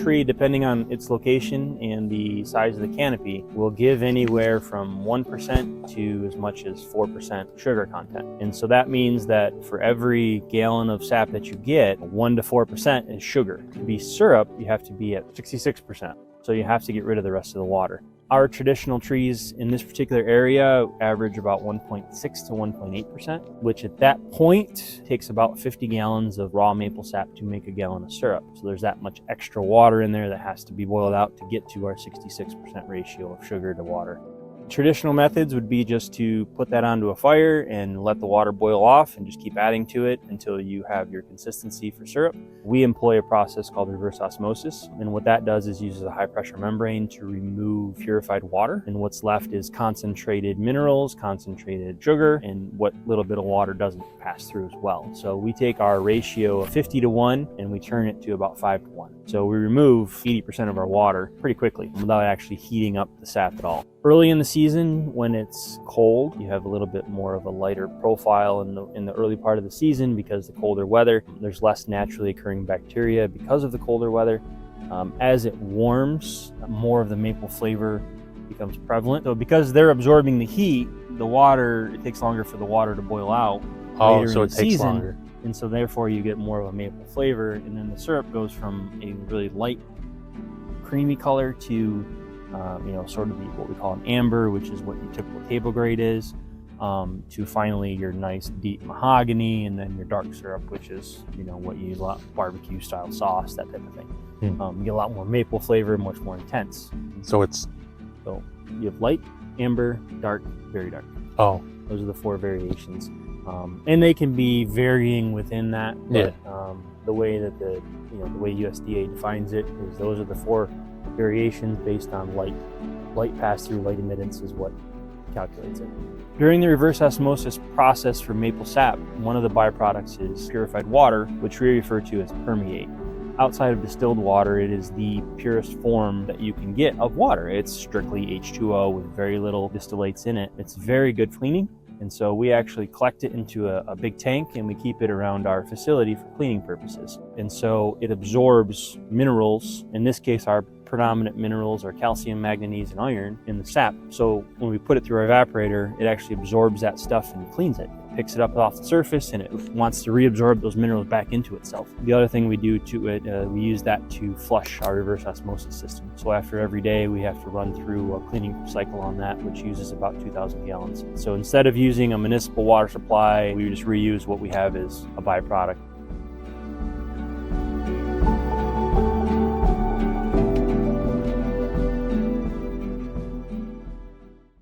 tree, depending on its location and the size of the canopy, will give anywhere from 1% to as much as 4% sugar content. And so that means that for every gallon of sap that you get, 1 to 4% is sugar. To be syrup, you have to be at 66%. So you have to get rid of the rest of the water. Our traditional trees in this particular area average about 1.6 to 1.8%, which at that point takes about 50 gallons of raw maple sap to make a gallon of syrup. So there's that much extra water in there that has to be boiled out to get to our 66% ratio of sugar to water. Traditional methods would be just to put that onto a fire and let the water boil off and just keep adding to it until you have your consistency for syrup. We employ a process called reverse osmosis, and what that does is uses a high pressure membrane to remove purified water, and what's left is concentrated minerals, concentrated sugar, and what little bit of water doesn't pass through as well. So we take our ratio of 50 to 1 and we turn it to about 5 to 1. So we remove 80% of our water pretty quickly without actually heating up the sap at all. Early in the season, when it's cold, you have a little bit more of a lighter profile in the early part of the season because the colder weather, there's less naturally occurring bacteria because of the colder weather. As it warms, more of the maple flavor becomes prevalent. So because they're absorbing the heat, the water, it takes longer for the water to boil out later so in it the takes season. longer. And so therefore you get more of a maple flavor, and then the syrup goes from a really light creamy color to sort of what we call an amber, which is what your typical table grade is, to finally your nice deep mahogany, and then your dark syrup, which is what you use a lot, barbecue style sauce, that type of thing. You get a lot more maple flavor, much more intense. So you have light, amber, dark, very dark. Oh, those are the 4 variations, and they can be varying within that. But, the way that the way USDA defines it is those are the 4 variations based on light pass-through, light emittance is what calculates it. During the reverse osmosis process for maple sap, one of the byproducts is purified water, which we refer to as permeate. Outside of distilled water, it is the purest form that you can get of water. It's strictly H2O with very little distillates in it. It's very good cleaning, and so we actually collect it into a big tank and we keep it around our facility for cleaning purposes. And so it absorbs minerals. In this case, our predominant minerals are calcium, manganese, and iron in the sap. So when we put it through our evaporator, it actually absorbs that stuff and cleans it. Picks it up off the surface, and it wants to reabsorb those minerals back into itself. The other thing we do to it, we use that to flush our reverse osmosis system. So after every day, we have to run through a cleaning cycle on that, which uses about 2,000 gallons. So instead of using a municipal water supply, we just reuse what we have as a byproduct